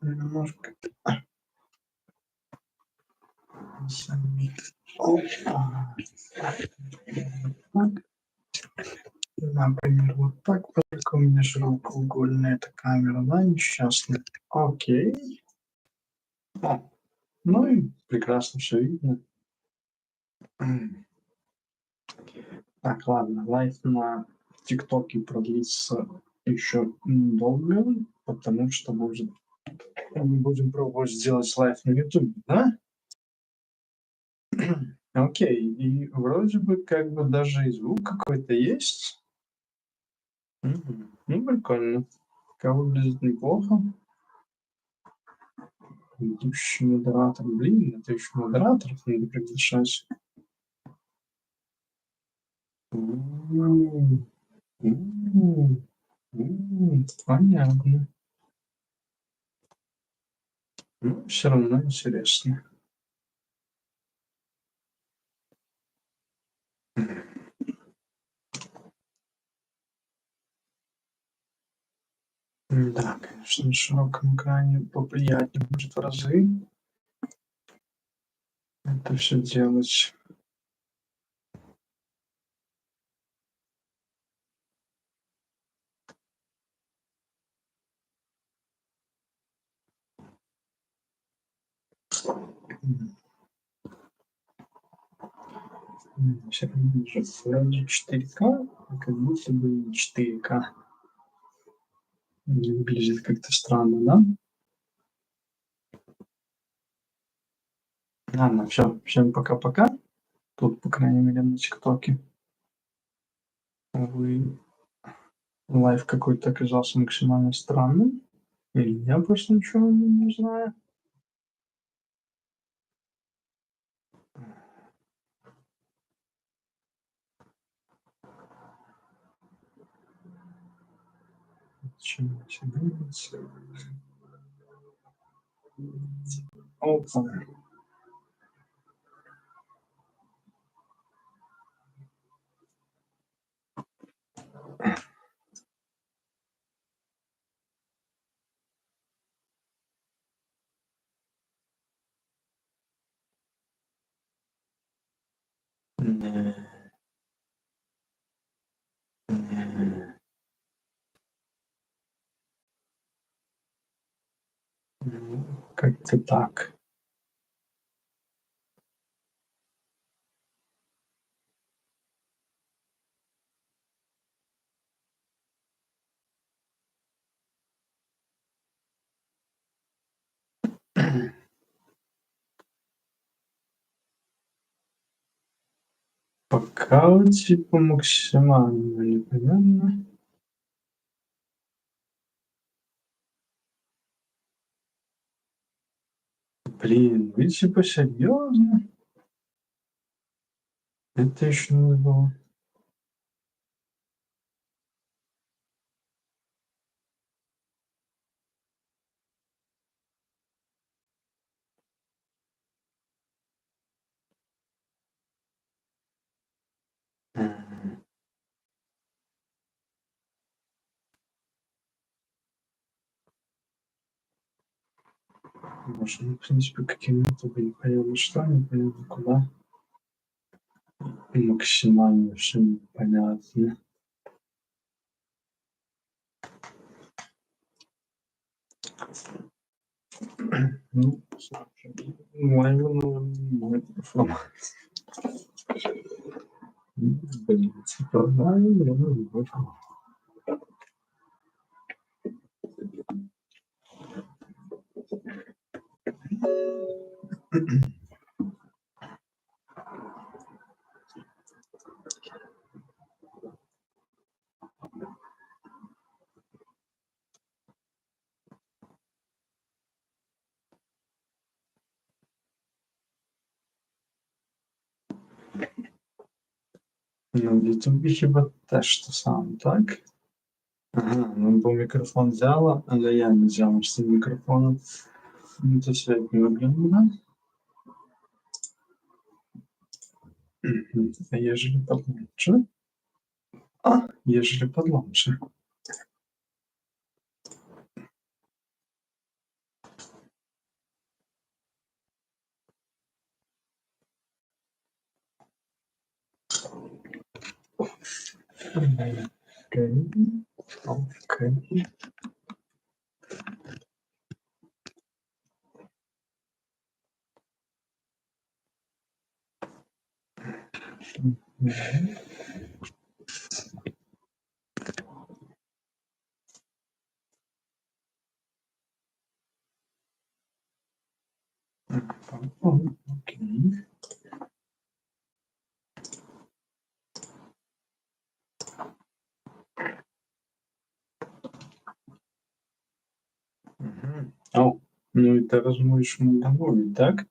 Немножко сами. Опа. Так. Например, вот так. Только у меня широкоугольная эта камера, да, несчастная. Окей. О, ну и прекрасно все видно. Так, ладно, лайф на ТикТоке продлится еще долго, потому что мы будем пробовать сделать лайф на Ютубе, да? Окей, и вроде бы как бы даже и звук какой-то есть. Ну, прикольно. Как выглядит неплохо. Ведущий модератор. Блин, это еще модераторов надо приглашать. Понятно. Ну, все равно интересно. Да, конечно, на широком экране поприятнее будет в разы это все делать. Все равно же вроде 4К, а как будто бы не 4К. Выглядит как-то странно, да? Ладно, все, всем пока-пока. Тут, по крайней мере, на ТикТоке. Увы, лайв какой-то оказался максимально странным. Или я просто ничего не знаю. Зачем это делается? Опа. Не. Ну, как-то так. Пока вот типа максимально непонятно. Блин, вы типа серьезно? Это еще не было. Можно, в принципе, какими-то непонятно что, непонятно куда. И максимально все непонятно. Ну, мой телефон. Блин, типа, ну, в Ютубі хіба теж те саме, так? Ага, ну бо мікрофон взяла, але я не взяла з цим мікрофоном. Ну, то свет не виглядає. А ежели подлучше? Ежели подлучше. Окей. Окей. Мгм. Окей. Мгм. O, no i teraz mówisz mu powoli, tak?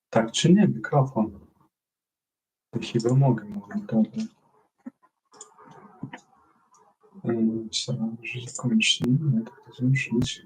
Tak czy nie? Mikrofon. To chyba mogę mówić, dobra. Trzeba już zakończyć, nie tak to zruszyć.